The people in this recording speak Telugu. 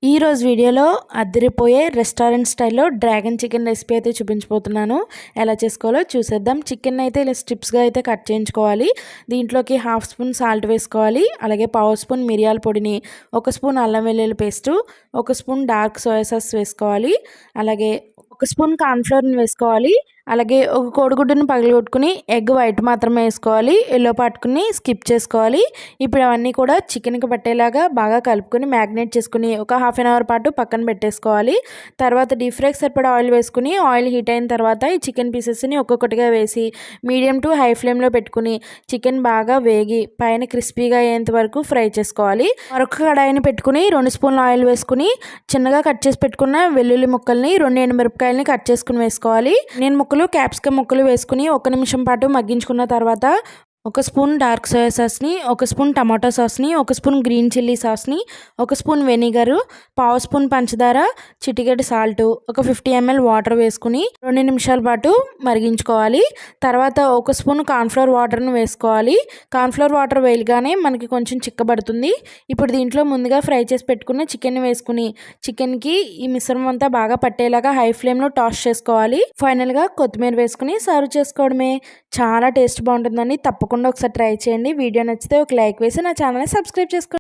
ఈరోజు వీడియోలో అదిరిపోయే రెస్టారెంట్ స్టైల్లో డ్రాగన్ చికెన్ రెసిపీ అయితే చూపించబోతున్నాను. ఎలా చేసుకోవాలో చూసేద్దాం. చికెన్ అయితే ఇలా స్ట్రిప్స్గా అయితే కట్ చేయించుకోవాలి. దీంట్లోకి 1/2 స్పూన్ సాల్ట్ వేసుకోవాలి. అలాగే 1/2 స్పూన్ మిరియాల పొడిని, 1 స్పూన్ అల్లం వెల్లుల్లి paste, 1 spoon dark soya sauce వేసుకోవాలి. అలాగే 1 స్పూన్ కార్న్‌ఫ్లోర్‌ని వేసుకోవాలి. అలాగే ఒక కోడిగుడ్డుని పగలగొట్టుకుని ఎగ్ వైట్ మాత్రమే వేసుకోవాలి. ఎల్లో పార్ట్‌ని స్కిప్ చేసుకోవాలి. ఇప్పుడు అవన్నీ కూడా చికెన్‌కి పట్టేలాగా బాగా కలుపుకొని మ్యాగ్నేట్ చేసుకుని ఒక హాఫ్ అన్ అవర్ పాటు పక్కన పెట్టేసుకోవాలి. తర్వాత డీప్ ఫ్రైకి సరిపడా ఆయిల్ వేసుకుని ఆయిల్ హీట్ అయిన తర్వాత ఈ చికెన్ పీసెస్ని ఒక్కొక్కటిగా వేసి మీడియం టు హై ఫ్లేమ్లో పెట్టుకుని చికెన్ బాగా వేగి పైన క్రిస్పీగా అయ్యేంత వరకు ఫ్రై చేసుకోవాలి. మరొక కడాయిని పెట్టుకుని 2 స్పూన్ల ఆయిల్ వేసుకుని చిన్నగా కట్ చేసి పెట్టుకున్న వెల్లుల్లి ముక్కల్ని 2 ఎండుమిరపకాయలని కట్ చేసుకుని వేసుకోవాలి. నేను క్యాప్సికమ్ ముక్కలు వేసుకుని 1 నిమిషం పాటు మగ్గించుకున్న తర్వాత 1 స్పూన్ డార్క్ సోయా సాస్ని, 1 స్పూన్ టమాటో సాస్ని, 1 స్పూన్ గ్రీన్ చిల్లీ సాస్ని, 1 స్పూన్ వెనిగరు, 1/2 స్పూన్ పంచదార, చిటికెడు సాల్ట్, ఒక 50 ml వాటర్ వేసుకుని 2 నిమిషాల పాటు మరిగించుకోవాలి. తర్వాత 1 స్పూన్ కార్న్‌ఫ్లోర్ వాటర్ని వేసుకోవాలి. కార్న్‌ఫ్లోర్ వాటర్ వేయగానే మనకి కొంచెం చిక్కబడుతుంది. ఇప్పుడు దీంట్లో ముందుగా ఫ్రై చేసి పెట్టుకున్న చికెన్ వేసుకుని చికెన్కి ఈ మిశ్రమం అంతా బాగా పట్టేలాగా హై ఫ్లేమ్లో టాస్ చేసుకోవాలి. ఫైనల్గా కొత్తిమీర వేసుకుని సర్వ్ చేసుకోవడమే. చాలా టేస్ట్ బాగుంటుందని తప్పకుండా ఒకసారి ట్రై చేయండి. వీడియో నచ్చితే ఒక లైక్ వేసి నా ఛానల్ని సబ్స్క్రైబ్ చేసుకోండి.